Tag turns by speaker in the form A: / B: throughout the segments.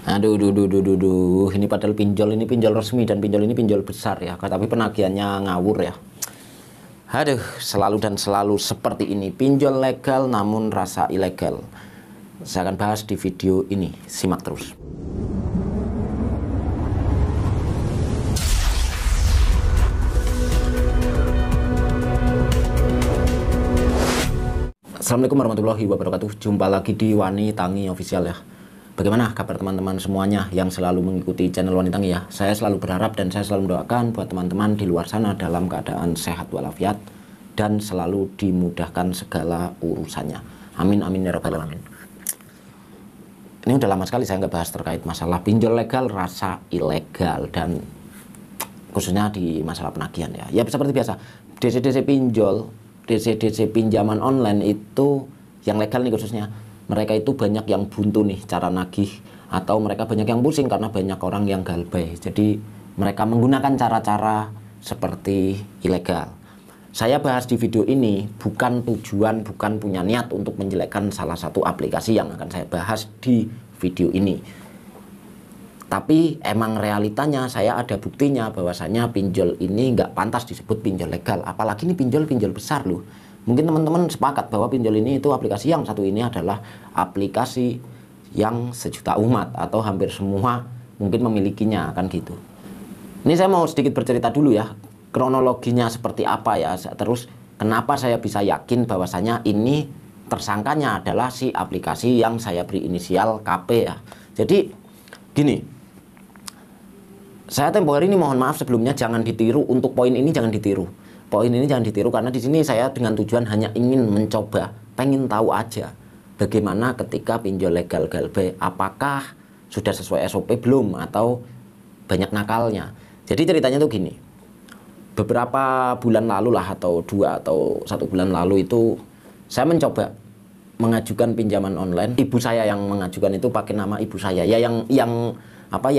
A: Aduh, duh, duh, duh, duh, duh. Ini padahal pinjol ini pinjol resmi dan pinjol ini pinjol besar ya, tapi penagihannya ngawur ya. Aduh, selalu dan selalu seperti ini, pinjol legal namun rasa ilegal. Saya akan bahas di video ini, simak terus. Assalamualaikum warahmatullahi wabarakatuh. Jumpa lagi di Wani Tangi Official ya. Bagaimana kabar teman-teman semuanya yang selalu mengikuti channel Wani Tangi ya? Saya selalu berharap dan saya selalu mendoakan buat teman-teman di luar sana dalam keadaan sehat walafiat dan selalu dimudahkan segala urusannya. Amin amin ya rabbal alamin. Ini udah lama sekali saya nggak bahas terkait masalah pinjol legal rasa ilegal dan khususnya di masalah penagihan ya. Ya seperti biasa, DC-DC pinjol, DC-DC pinjaman online itu yang legal nih khususnya, mereka itu banyak yang buntu nih cara nagih, atau mereka banyak yang pusing karena banyak orang yang galbay. Jadi mereka menggunakan cara-cara seperti ilegal. Saya bahas di video ini bukan tujuan, bukan punya niat untuk menjelekkan salah satu aplikasi yang akan saya bahas di video ini. Tapi emang realitanya saya ada buktinya bahwasanya pinjol ini nggak pantas disebut pinjol legal. Apalagi ini pinjol-pinjol besar loh. Mungkin teman-teman sepakat bahwa pinjol ini itu aplikasi yang satu ini adalah aplikasi yang sejuta umat atau hampir semua mungkin memilikinya kan gitu. Ini saya mau sedikit bercerita dulu ya, kronologinya seperti apa ya. Terus kenapa saya bisa yakin bahwasanya ini tersangkanya adalah si aplikasi yang saya beri inisial KP ya. Jadi gini, saya tempo hari ini mohon maaf sebelumnya, jangan ditiru, untuk poin ini jangan ditiru. Poin ini jangan ditiru karena di sini saya dengan tujuan hanya ingin mencoba, pengen tahu aja bagaimana ketika pinjol legal galbay, apakah sudah sesuai SOP belum atau banyak nakalnya. Jadi ceritanya tuh gini. Beberapa bulan lalu lah, atau 2 atau 1 bulan lalu itu saya mencoba mengajukan pinjaman online. Ibu saya yang mengajukan itu pakai nama ibu saya. Ya yang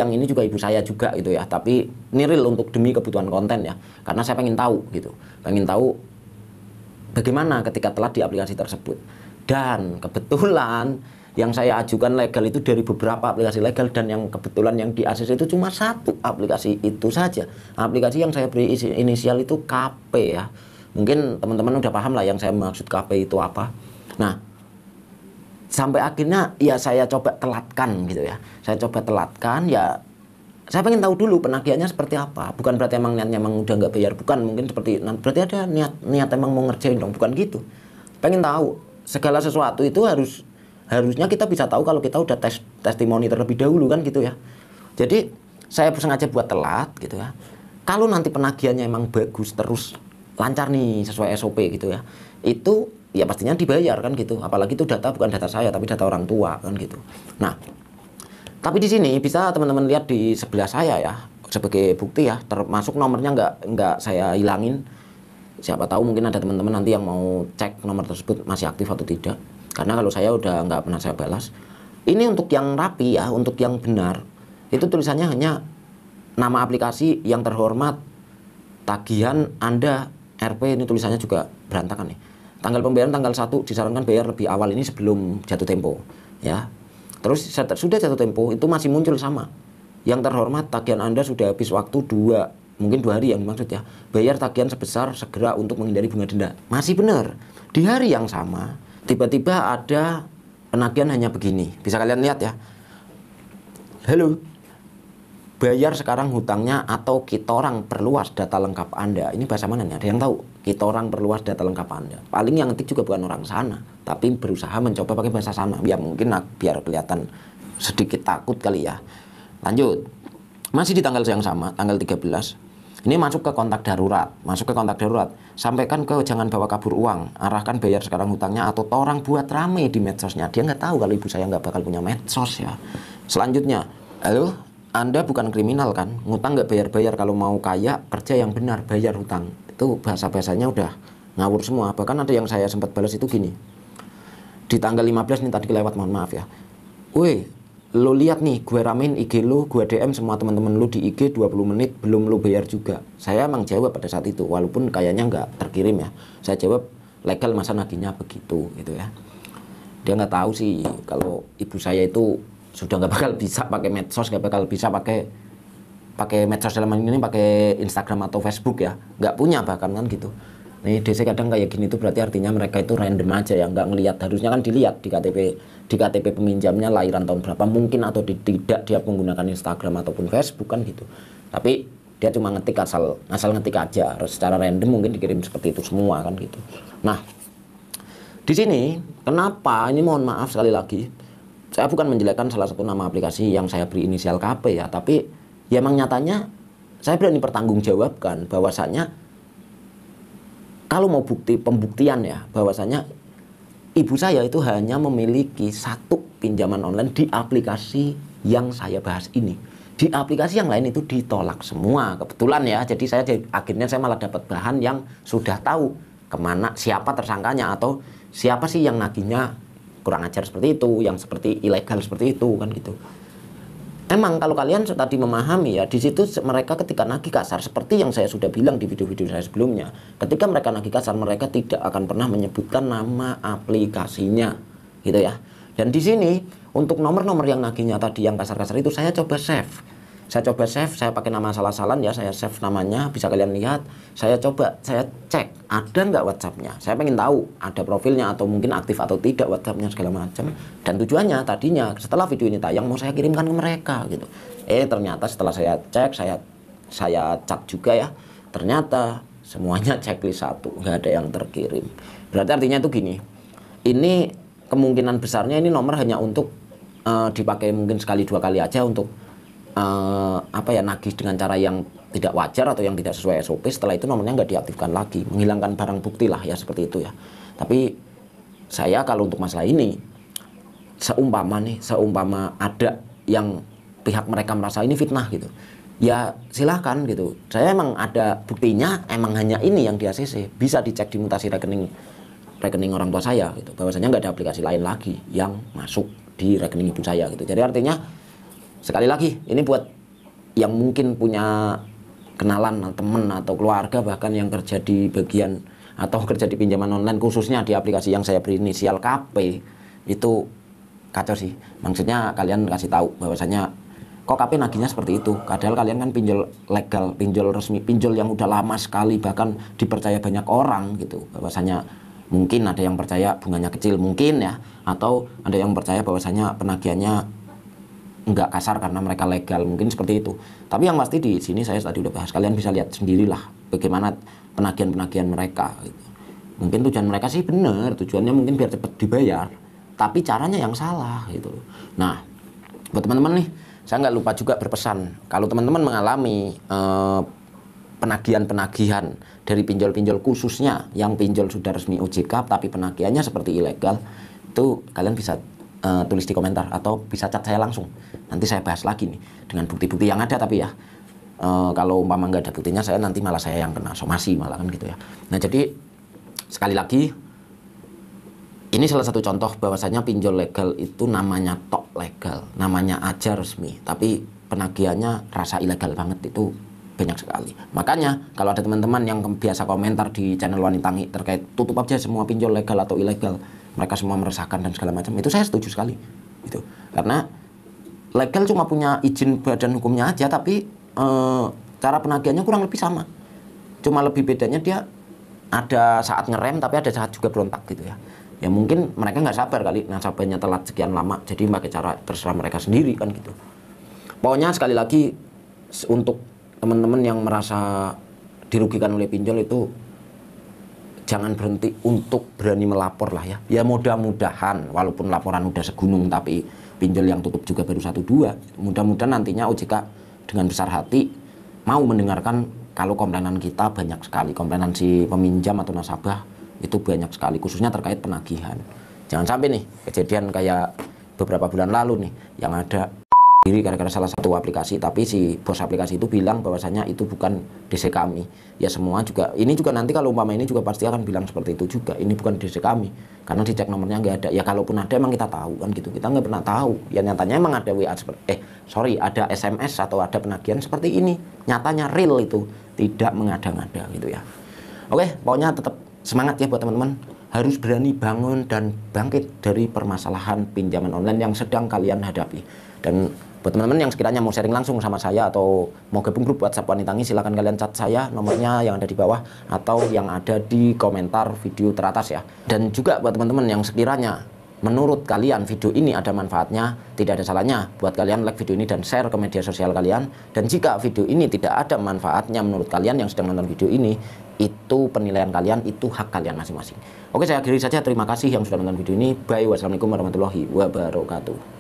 A: ini juga ibu saya juga gitu ya, tapi ini real untuk demi kebutuhan konten ya, karena saya pengen tahu gitu, pengen tahu bagaimana ketika telah di aplikasi tersebut. Dan kebetulan yang saya ajukan legal itu dari beberapa aplikasi legal, dan yang kebetulan yang di ACC itu cuma satu aplikasi itu saja, aplikasi yang saya beri inisial itu KP ya. Mungkin teman-teman udah paham lah yang saya maksud KP itu apa. Nah, sampai akhirnya ya saya coba telatkan gitu ya. Saya coba telatkan ya. Saya pengen tahu dulu penagihannya seperti apa. Bukan berarti emang niatnya emang udah nggak bayar. Bukan, mungkin seperti berarti ada niat emang mau ngerjain dong. Bukan gitu. Pengen tahu segala sesuatu itu harusnya kita bisa tahu kalau kita udah testimoni terlebih dahulu kan gitu ya. Jadi saya sengaja buat telat gitu ya. Kalau nanti penagihannya emang bagus terus lancar nih sesuai SOP gitu ya, itu ya pastinya dibayar kan gitu. Apalagi itu data bukan data saya tapi data orang tua kan gitu. Nah, tapi di sini bisa teman-teman lihat di sebelah saya ya, sebagai bukti ya, termasuk nomornya nggak saya hilangin. Siapa tahu mungkin ada teman-teman nanti yang mau cek nomor tersebut masih aktif atau tidak. Karena kalau saya udah nggak pernah saya balas. Ini untuk yang rapi ya, untuk yang benar. Itu tulisannya hanya nama aplikasi yang terhormat, tagihan Anda RP, ini tulisannya juga berantakan nih. Tanggal pembayaran tanggal 1, disarankan bayar lebih awal, ini sebelum jatuh tempo ya. Terus sudah jatuh tempo itu masih muncul sama. Yang terhormat, tagihan Anda sudah habis waktu 2, mungkin 2 hari yang dimaksud ya. Bayar tagihan sebesar segera untuk menghindari bunga denda. Masih benar. Di hari yang sama tiba-tiba ada penagihan hanya begini. Bisa kalian lihat ya. Halo, bayar sekarang hutangnya atau kitorang perluas data lengkap Anda. Ini bahasa mana nih? Ada yang tahu? Kitorang perluas data lengkap Anda. Paling yang ngetik juga bukan orang sana, tapi berusaha mencoba pakai bahasa sana. Ya mungkin biar kelihatan sedikit takut kali ya. Lanjut. Masih di tanggal yang sama, tanggal 13. Ini masuk ke kontak darurat. Masuk ke kontak darurat. Sampaikan ke jangan bawa kabur uang. Arahkan bayar sekarang hutangnya atau torang buat rame di medsosnya. Dia nggak tahu kalau ibu saya nggak bakal punya medsos ya. Selanjutnya, halo, Anda bukan kriminal kan? Ngutang nggak bayar-bayar, kalau mau kaya kerja yang benar, bayar hutang. Itu bahasa-bahasanya udah ngawur semua. Bahkan ada yang saya sempat balas itu gini. Di tanggal 15 nih tadi kelewat, mohon maaf ya. Woi, lo lihat nih, gue ramein IG lo, gue DM semua teman-teman lo di IG 20 menit belum lo bayar juga. Saya emang jawab pada saat itu, walaupun kayaknya nggak terkirim ya. Saya jawab legal masa nagihnya begitu gitu ya. Dia nggak tahu sih kalau ibu saya itu sudah nggak bakal bisa pakai medsos, nggak bakal bisa pakai medsos dalam ini, pakai Instagram atau Facebook ya, nggak punya bahkan kan gitu. Nih DC kadang kayak gini tuh berarti artinya mereka itu random aja ya, nggak ngelihat. Harusnya kan dilihat di KTP peminjamnya lahiran tahun berapa mungkin, atau tidak dia menggunakan Instagram ataupun Facebook kan gitu. Tapi dia cuma ngetik asal ngetik aja secara random, mungkin dikirim seperti itu semua kan gitu. Nah di sini kenapa ini, mohon maaf sekali lagi, saya bukan menjelekkan salah satu nama aplikasi yang saya beri inisial KP ya, tapi ya emang nyatanya saya berani pertanggungjawabkan bahwasanya kalau mau pembuktian ya, bahwasanya ibu saya itu hanya memiliki satu pinjaman online di aplikasi yang saya bahas ini. Di aplikasi yang lain itu ditolak semua. Kebetulan ya, jadi akhirnya saya malah dapat bahan yang sudah tahu kemana, siapa tersangkanya, atau siapa sih yang nagihnya kurang ajar seperti itu, yang seperti ilegal seperti itu kan gitu. Emang kalau kalian tadi memahami ya, di situ mereka ketika nagih kasar seperti yang saya sudah bilang di video-video saya sebelumnya, ketika mereka nagih kasar mereka tidak akan pernah menyebutkan nama aplikasinya gitu ya. Dan di sini untuk nomor-nomor yang nagihnya tadi yang kasar-kasar itu saya coba save. Saya pakai nama salah-salan ya, saya save namanya, bisa kalian lihat. Saya cek ada nggak WhatsAppnya. Saya pengen tahu ada profilnya atau mungkin aktif atau tidak WhatsAppnya segala macam. Dan tujuannya tadinya setelah video ini tayang mau saya kirimkan ke mereka gitu. Ternyata setelah saya cek, saya cat juga ya. Ternyata semuanya checklist satu, nggak ada yang terkirim. Berarti artinya itu gini. Ini kemungkinan besarnya ini nomor hanya untuk dipakai mungkin sekali dua kali aja untuk nagih dengan cara yang tidak wajar atau yang tidak sesuai SOP. Setelah itu nomornya nggak diaktifkan lagi, menghilangkan barang bukti lah ya, seperti itu ya. Tapi saya kalau untuk masalah ini, seumpama ada yang pihak mereka merasa ini fitnah gitu, ya silahkan gitu. Saya emang ada buktinya, emang hanya ini yang di ACC, bisa dicek di mutasi rekening orang tua saya gitu, bahwasanya nggak ada aplikasi lain lagi yang masuk di rekening ibu saya gitu. Jadi artinya sekali lagi, ini buat yang mungkin punya kenalan, teman atau keluarga bahkan yang kerja di bagian atau kerja di pinjaman online, khususnya di aplikasi yang saya beri inisial KP, itu kacau sih. Maksudnya kalian kasih tahu bahwasanya kok KP nagihnya seperti itu, padahal kalian kan pinjol legal, pinjol resmi, pinjol yang udah lama sekali, bahkan dipercaya banyak orang gitu. Bahwasanya mungkin ada yang percaya bunganya kecil mungkin ya, atau ada yang percaya bahwasanya penagihannya nggak kasar karena mereka legal, mungkin seperti itu. Tapi yang pasti di sini saya tadi udah bahas, kalian bisa lihat sendirilah bagaimana penagihan mereka gitu. Mungkin tujuan mereka sih benar, tujuannya mungkin biar cepat dibayar, tapi caranya yang salah gitu. Nah buat teman-teman nih, saya nggak lupa juga berpesan, kalau teman-teman mengalami penagihan dari pinjol-pinjol, khususnya yang pinjol sudah resmi OJK tapi penagihannya seperti ilegal, itu kalian bisa tulis di komentar atau bisa chat saya langsung. Nanti saya bahas lagi nih dengan bukti-bukti yang ada, tapi ya kalau umpama nggak ada buktinya, saya malah saya yang kena somasi malah kan gitu ya. Nah jadi sekali lagi, ini salah satu contoh bahwasanya pinjol legal itu namanya tok legal, namanya aja resmi, tapi penagihannya rasa ilegal banget, itu banyak sekali. Makanya kalau ada teman-teman yang biasa komentar di channel Wanitangi terkait tutup aja semua pinjol legal atau ilegal, mereka semua meresahkan dan segala macam, itu saya setuju sekali gitu. Karena legal cuma punya izin badan hukumnya aja, tapi cara penagihannya kurang lebih sama, cuma lebih bedanya dia ada saat ngerem tapi ada saat juga berontak gitu ya. Ya mungkin mereka nggak sabar kali, nasabahnya telat sekian lama, jadi pakai cara terserah mereka sendiri kan gitu. Pokoknya sekali lagi, untuk teman-teman yang merasa dirugikan oleh pinjol itu jangan berhenti untuk berani melapor lah ya. Ya mudah-mudahan walaupun laporan udah segunung tapi pinjol yang tutup juga baru 1-2. Mudah-mudahan nantinya OJK dengan besar hati mau mendengarkan kalau komplainan kita banyak sekali. Komplainan si peminjam atau nasabah itu banyak sekali, khususnya terkait penagihan. Jangan sampai nih kejadian kayak beberapa bulan lalu nih yang ada diri gara-gara salah satu aplikasi, tapi si bos aplikasi itu bilang bahwasanya itu bukan DC kami. Ya semua juga, ini juga nanti kalau umpama ini juga pasti akan bilang seperti itu juga, ini bukan DC kami, karena dicek nomornya nggak ada. Ya kalaupun ada emang kita tahu kan gitu, kita nggak pernah tahu. Ya nyatanya emang ada WA ada SMS atau ada penagihan seperti ini, nyatanya real itu, tidak mengada-ngada gitu ya. Oke, pokoknya tetap semangat ya buat teman-teman, harus berani bangun dan bangkit dari permasalahan pinjaman online yang sedang kalian hadapi. Dan buat teman-teman yang sekiranya mau sharing langsung sama saya atau mau gabung grup WhatsApp Wanita Tangis, silahkan kalian chat saya, nomornya yang ada di bawah atau yang ada di komentar video teratas ya. Dan juga buat teman-teman yang sekiranya menurut kalian video ini ada manfaatnya, tidak ada salahnya buat kalian like video ini dan share ke media sosial kalian. Dan jika video ini tidak ada manfaatnya menurut kalian yang sedang nonton video ini, itu penilaian kalian, itu hak kalian masing-masing. Oke, saya akhiri saja. Terima kasih yang sudah nonton video ini. Bye. Wassalamualaikum warahmatullahi wabarakatuh.